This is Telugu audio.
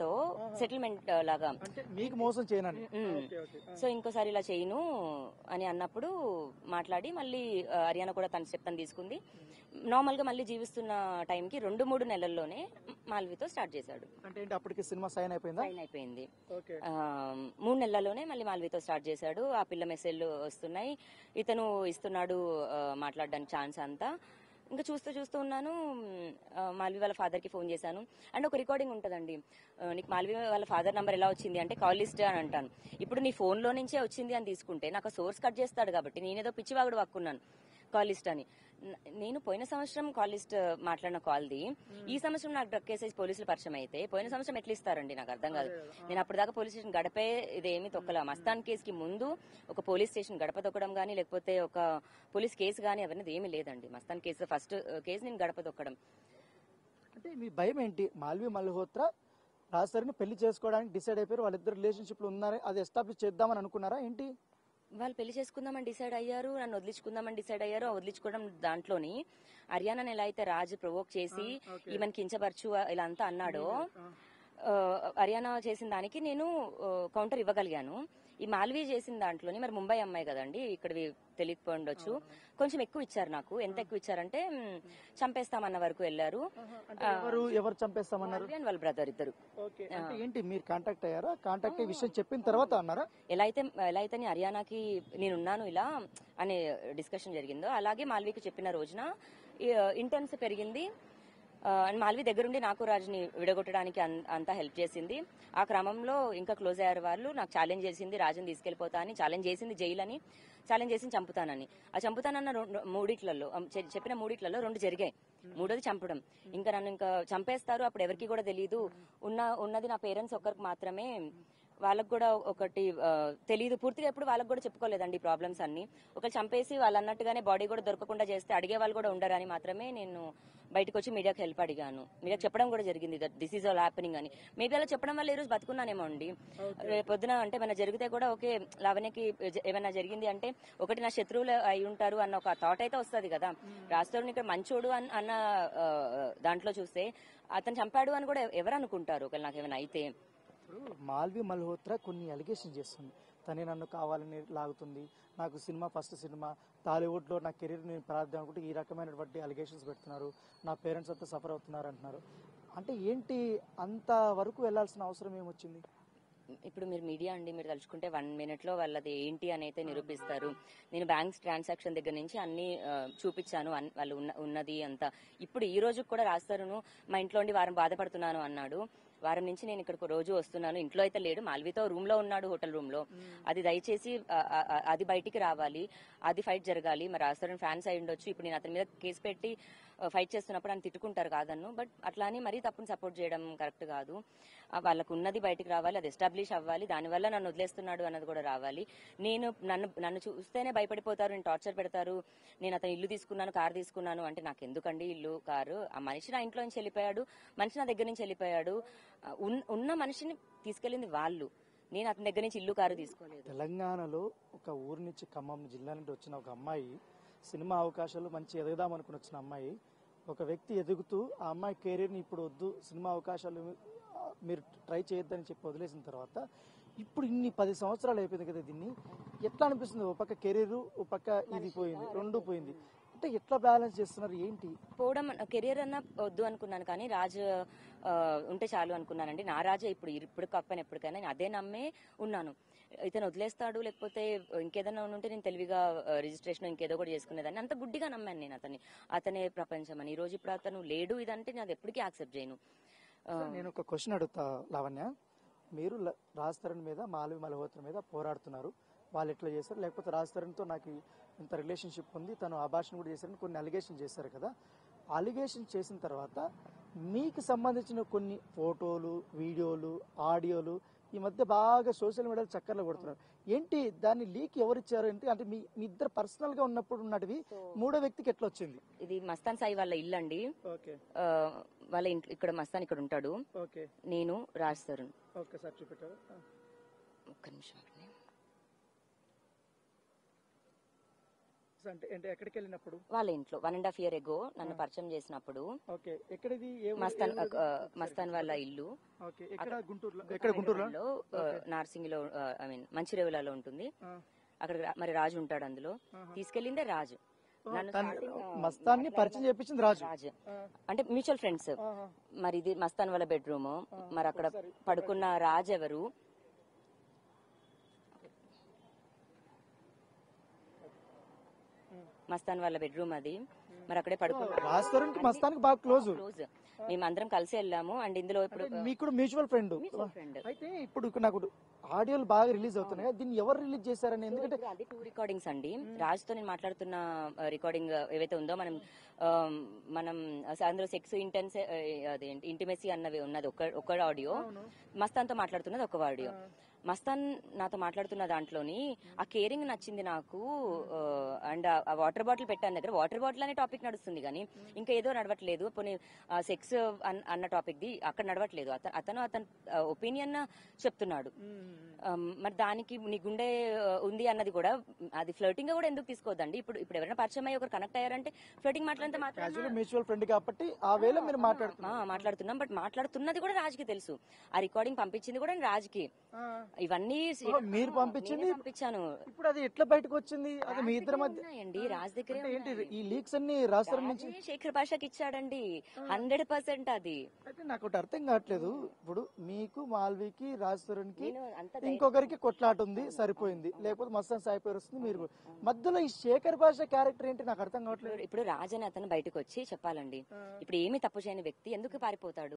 తో సెటిల్మెంట్ లాగా మీకు మోసం చేయనని. సో ఇంకోసారి ఇలా చేయను అని అన్నప్పుడు మాట్లాడి మళ్ళీ హర్యానా కూడా తన స్టెప్ తను తీసుకుంది. నార్మల్ గా మళ్ళీ జీవిస్తున్న టైంకి 2-3 నెలల్లోనే మాల్వితో స్టార్ట్ చేశాడు. అంటే అప్పటికి సినిమా సైన్ అయిపోయిందా? సైన్ అయిపోయింది. 3 నెలల్లోనే మళ్ళీ మాల్వితో స్టార్ట్ చేశాడు. ఆ పిల్ల మెసేజ్లు వస్తున్నాయి, ఇతను ఇస్తున్నాడు మాట్లాడడానికి ఛాన్స్ అంతా. ఇంకా చూస్తూ ఉన్నాను. మాల్వి వాళ్ళ ఫాదర్ కి ఫోన్ చేశాను. అండ్ ఒక రికార్డింగ్ ఉంటుందండి, నీకు మాల్వి వాళ్ళ ఫాదర్ నంబర్ ఎలా వచ్చింది అంటే కాల్ లిస్ట్ అని అంటాను. ఇప్పుడు నీ ఫోన్ లో నుంచే వచ్చింది అని తీసుకుంటే నాకు సోర్స్ కట్ చేస్తాడు కాబట్టి నేనేదో పిచ్చివాగుడు వాక్కున్నాను కాల్ లిస్ట్ అని. నేను పోయిన సంవత్సరం కాల్ లిస్ట్ మాట్లాడిన కాల్ది ఈ సంవత్సరం నాకు డ్రగ్ కేసు పోలీసులు పరిచయం అయితే పోయిన సంవత్సరం ఎట్లా ఇస్తారండి? నాకు అర్థం కాదు. నేను అప్పటిదాకా పోలీస్ స్టేషన్ గడపే ఇదేమి తొక్కల. మస్తాన్ కేసుకి ముందు ఒక పోలీస్ స్టేషన్ గడప తొక్కడం గానీ లేకపోతే ఒక పోలీస్ కేసు గానీ అవన్నీ ఏమీ లేదండి. మస్తాన్ కేసు ఫస్ట్ కేసు నేను గడప తొక్కడం. అంటే మీ భయం ఏంటి? మాల్వి మల్హోత్రా రాజస్థాన్ పెళ్లి చేసుకోవడానికి డిసైడ్ అయిపోయారు, వాళ్ళిద్దరు రిలేషన్షిప్ లో ఉన్నారు, అది ఎస్టాబ్లిష్ చేద్దామని అనుకున్నారా ఏంటి? వాళ్ళు పెళ్లి చేసుకుందామని డిసైడ్ అయ్యారు, నన్ను వదిలించుకుందామని డిసైడ్ అయ్యారు. వదిలించుకోవడం దాంట్లోని హర్యానాని ఎలా అయితే రాజు ప్రొవోక్ చేసి ఈమెను కించపరచు ఇలా అంతా అన్నాడో, హర్యానా చేసిన దానికి నేను కౌంటర్ ఇవ్వగలిగాను. ఈ మాల్వీ చేసిన దాంట్లోని, మరి ముంబై అమ్మాయి కదండి, ఇక్కడ తెలియకపోయి ఉండొచ్చు, కొంచెం ఎక్కువ ఇచ్చారు నాకు. ఎంత ఎక్కువ ఇచ్చారంటే చంపేస్తామన్న వరకు వెళ్ళారు. ఎవరు చంపేస్తామన్నారు? వాళ్ళ బ్రదర్ ఇద్దరు. ఏంటి మీరు కాంటాక్ట్ అయ్యారా? కాంటాక్ట్ అయ్యే విషయం చెప్పిన తర్వాత అన్నారా? ఎలా అయితే హర్యానాకి నేనున్నాను ఇలా అనే డిస్కషన్ జరిగిందో అలాగే మాల్వీకి చెప్పిన రోజున ఇంటెన్స్ పెరిగింది. అండ్ మాల్వి దగ్గరుండి నాకు రాజుని విడగొట్టడానికి అంతా హెల్ప్ చేసింది. ఆ క్రమంలో ఇంకా క్లోజ్ అయ్యారు వాళ్ళు. నాకు ఛాలెంజ్ చేసింది రాజుని తీసుకెళ్లిపోతా అని, ఛాలెంజ్ చేసింది జైలు అని, ఛాలెంజ్ చేసింది చంపుతానని. ఆ చంపుతానన్న చెప్పిన మూడిట్లలో 2 జరిగాయి. మూడోది చంపడం. ఇంకా నన్ను ఇంకా చంపేస్తారు అప్పుడు ఎవరికి కూడా తెలియదు. ఉన్నది నా పేరెంట్స్ ఒక్కరికి మాత్రమే. వాళ్ళకు కూడా ఒకటి తెలియదు పూర్తిగా, ఎప్పుడు వాళ్ళకి కూడా చెప్పుకోలేదండి ఈ ప్రాబ్లమ్స్ అన్ని. ఒకళ్ళు చంపేసి వాళ్ళు అన్నట్టుగానే బాడీ కూడా దొరకకుండా చేస్తే అడిగే వాళ్ళు కూడా ఉండరని మాత్రమే నేను బయటకు వచ్చి మీడియాకి హెల్ప్ అడిగాను. మీడియాకి చెప్పడం కూడా జరిగింది దిస్ ఈజ్ ఆల్ హ్యాపెనింగ్ అని. మేబీ అలా చెప్పడం వల్ల ఈ రోజు బతుకున్నానేమో అండి. పొద్దున అంటే ఏమైనా జరిగితే కూడా ఓకే, లావణ్యకి ఏమైనా జరిగింది అంటే ఒకటి నా శత్రువులు అయి ఉంటారు అన్న ఒక థాట్ అయితే వస్తుంది కదా. రాజుని ఇక్కడ మంచోడు అన్న దాంట్లో చూస్తే అతను చంపాడు అని కూడా ఎవరు అనుకుంటారు ఒకవేళ నాకు ఏమైనా అయితే. మాల్వి మల్హోత్రా కొన్ని అలిగేషన్ చేస్తుంది. తనే నన్ను కావాలని లాగుతుంది, నాకు ఫస్ట్ సినిమా టాలీవుడ్ లో నా కెరీర్ నేను ప్రారంభం అనుకుంటే ఈ రకమైనటువంటి అలిగేషన్స్ పెడుతున్నారు, నా పేరెంట్స్ అంతా సఫర్ అవుతున్నారు అంటున్నారు. అంటే ఏంటి అంత వరకు వెళ్లాల్సిన అవసరం ఏమొచ్చింది? ఇప్పుడు మీరు మీడియా అండి, మీరు తలుచుకుంటే 1 minute లో వాళ్ళది ఏంటి అని అయితే నిరూపిస్తారు. నేను బ్యాంక్స్ ట్రాన్సాక్షన్ దగ్గర నుంచి అన్ని చూపించాను, వాళ్ళు ఉన్నది అంతా. ఇప్పుడు ఈ రోజు కూడా రాస్తారును మా ఇంట్లో ఉండి వారం బాధపడుతున్నాను అన్నాడు. వారం నుంచి నేను ఇక్కడికి రోజు వస్తున్నాను. ఇంట్లో అయితే లేడు, మాల్వితో రూమ్ లో ఉన్నాడు, హోటల్ రూమ్ లో. అది దయచేసి అది బయటికి రావాలి, అది ఫైట్ జరగాలి. మరి రాస్తారని ఫ్యాన్స్ అయి ఉండొచ్చు. ఇప్పుడు నేను అతని మీద కేసు పెట్టి ఫైట్ చేస్తున్నప్పుడు అని తిట్టుకుంటారు కాదన్ను. బట్ అట్లా అని మరీ తప్పుని సపోర్ట్ చేయడం కరెక్ట్ కాదు. వాళ్ళకు ఉన్నది బయటికి రావాలి, అది ఎస్టాబ్లిష్ అవ్వాలి. దానివల్ల నన్ను వదిలేస్తున్నాడు అన్నది కూడా రావాలి. నన్ను చూస్తేనే భయపడిపోతారు, నేను టార్చర్ పెడతారు. నేను అతను ఇల్లు తీసుకున్నాను, కారు తీసుకున్నాను అంటే నాకు ఎందుకండి ఇల్లు కారు? ఆ మనిషి నా ఇంట్లో నుంచి వెళ్ళిపోయాడు, మనిషి నా దగ్గర నుంచి వెళ్ళిపోయాడు. ఉన్న మనిషిని తీసుకెళ్లింది వాళ్ళు, నేను అతని దగ్గర నుంచి ఇల్లు కారు తీసుకోలేదు. తెలంగాణలో ఒక ఊరు నుంచి ఖమ్మం జిల్లా నుండి వచ్చిన ఒక అమ్మాయి, సినిమా అవకాశాలు మంచి ఎదగదాం అనుకుని వచ్చిన అమ్మాయి, ఒక వ్యక్తి ఎదుగుతూ ఆ అమ్మాయి కెరీర్ని ఇప్పుడు వద్దు, సినిమా అవకాశాలు మీరు ట్రై చేయొద్దని చెప్పి వదిలేసిన తర్వాత ఇప్పుడు ఇన్ని 10 సంవత్సరాలు అయిపోయింది కదా, దీన్ని ఎట్లా అనిపిస్తుంది? ఒక పక్క కెరీర్, ఒక పక్క ఇది పోయింది, 2 పోయింది. అంటే ఎట్లా బ్యాలెన్స్ చేస్తున్నారు ఏంటి? పోవడం కెరీర్ అన్నా వద్దు అనుకున్నాను, కానీ రాజు ఉంటే చాలు అనుకున్నానండి. నా రాజే ఇప్పుడు కాకపోయినా ఎప్పటికైనా నేను అదే నమ్మే ఉన్నాను. ఇతను వదిలేస్తాడు లేకపోతే ఇంకేదైనా ఉంటే నేను తెలివిగా రిజిస్ట్రేషన్ ఇంకేదో కూడా చేసుకునేదాన్ని. అంత గుడ్డిగా నమ్మాను నేను అతనే ప్రపంచం అని. ఈ రోజు ఇప్పుడు అతను లేడు ఇదంటే నేను అది ఎప్పటికీ యాక్సెప్ట్ చేయను. నేను ఒక క్వశ్చన్ అడుగుతా లావణ్య, మీరు రాజ్ తరుణ్ మీద, మాల్వి మల్హోత్రా మీద పోరాడుతున్నారు, వాళ్ళు ఎట్లా చేశారు, లేకపోతే రాజ్ తరుణ్తో నాకు ఇంత రిలేషన్షిప్ ఉంది, తను అభాషణ కూడా చేశారని కొన్ని అలిగేషన్ చేశారు కదా. అలిగేషన్ చేసిన తర్వాత మీకు సంబంధించిన కొన్ని ఫోటోలు, వీడియోలు, ఆడియోలు ఈ మధ్య బాగా సోషల్ మీడియాలో చక్కర్లు కొడుతున్నారు. ఏంటి దాన్ని లీక్ ఎవరిచ్చారు? అంటే మీ ఇద్దరు పర్సనల్ గా ఉన్నప్పుడు ఉన్నటివి మూడో వ్యక్తికి ఎట్లా వచ్చింది? ఇది మస్తాన్ సాయి వాళ్ళ ఇల్లు అండి. వాళ్ళ ఇంట్లో ఇక్కడ మస్తాన్ ఇక్కడ ఉంటాడు, నేను రాజ్ తరుణ్. ఒక్క నిమిషం. అంటే అంటే ఎక్కడికి వెళ్ళినప్పుడు? వాళ్ళ ఇంట్లో 1.5 year ago నన్ను పరిచయం చేసినప్పుడు ఓకే, ఎక్కడిది? ఏ ఊరు? మస్తాన్ ఏ ఊరు? మస్తాన్ వాళ్ళ ఇల్లు ఓకే, ఎక్కడ? గుంటూరులో? ఎక్కడ గుంటూరులో? నార్సింగిలో ఐ మీన్ మంచిర్యాలలో ఉంటుంది. అక్కడ మరి రాజు ఉంటాడు అందులో. తీసుకెళ్ళిందే రాజు. నన్ను starting, మస్తాన్ని పరిచయం చేపించింది రాజు. రాజు అంటే మ్యూచువల్ ఫ్రెండ్స్. మరి ఇది మస్తాన్ వాళ్ళ బెడ్రూమ్. మరి అక్కడ పడుకున్న రాజు ఎవరు? మస్తాన్ వాళ్ళ బెడ్రూమ్ అది. మరి అక్కడే పడుకున్న రాజ్ తరుణ్ కి మస్తాన్కి బాగా క్లోజ్. క్లోజ్. మేమందరం కలిసి వెళ్ళాము. అండ్ ఇందులో ఇప్పుడు మీకు కూడా మ్యూచువల్ ఫ్రెండ్. ఫ్రెండ్. అయితే ఇప్పుడు నాకు ఆడియోలు బాగా రిలీజ్ అవుతున్నాయి కదా, దీన్ని ఎవరు రిలీజ్ చేశారని? ఎందుకంటే అది 2 రికార్డింగ్స్ అండి. రాజుతో నేను మాట్లాడుతున్న రికార్డింగ్ ఏవైతే ఉందో మనం అందులో సెక్స్ ఇంటెన్స్ అదేంటి ఇంటిమెసీ అన్నవి ఉన్నది ఒక ఆడియో. మస్తాన్తో మాట్లాడుతున్నది ఒక ఆడియో. మస్తాన్ నాతో మాట్లాడుతున్న దాంట్లోని ఆ కేరింగ్ నచ్చింది నాకు. అండ్ ఆ వాటర్ బాటిల్ పెట్టాను దగ్గర వాటర్ బాటిల్ అనే టాపిక్ నడుస్తుంది కానీ ఇంకా ఏదో నడవట్లేదు. పోనీ సెక్స్ అన్న టాపిక్ ది అక్కడ నడవట్లేదు. అతను ఒపీనియన్ చెప్తున్నాడు. మరి దానికి నీ గుండె ఉంది అన్నది కూడా అది ఫ్లర్టింగ్ గా కూడా ఎందుకు తీసుకోవద్దండి. ఇప్పుడు ఎవరైనా పరిచయం అయ్యి ఒకరు కనెక్ట్ అయ్యారంటే ఫ్లర్టింగ్ మాట్లాడితే మ్యూచువల్ ఫ్రెండ్ కాబట్టి ఆ వేళ మీరు మాట్లాడుతున్నాం. బట్ మాట్లాడుతున్నది కూడా రాజుకి తెలుసు. ఆ రికార్డింగ్ పంపించింది కూడా రాజుకి. ఇవన్నీ మీరు పంపించింది పంపించాను. ఇప్పుడు అది ఎట్లా బయటకు వచ్చింది? అది మీ ఇద్దరి మధ్య అండి. రాజు దగ్గరే ఏంటి ఈ లీక్స్ అన్ని రాజ్ తరుణ్ నుంచి శేఖర్ భాషకి ఇచ్చాడండి. 100% అది. అయితే నాకు ఒకటి అర్థం కావట్లేదు. ఇప్పుడు మీకు మాల్వీకి రాజ్ తరుణ్ కి నేను అంత ఇంకొకరికి కొట్లాట ఉంది, సరిపోయింది. లేకపోతే మస్తాన్ సాయి పేరు వస్తుంది. మీరు మధ్యలో ఈ శేఖర్ భాష క్యారెక్టర్ ఏంటి నాకు అర్థం కావట్లేదు. ఇప్పుడు రాజు అని అతను బయటకు వచ్చి చెప్పాలండి. ఇప్పుడు ఏమి తప్పు చేయని వ్యక్తి ఎందుకు పారిపోతాడు?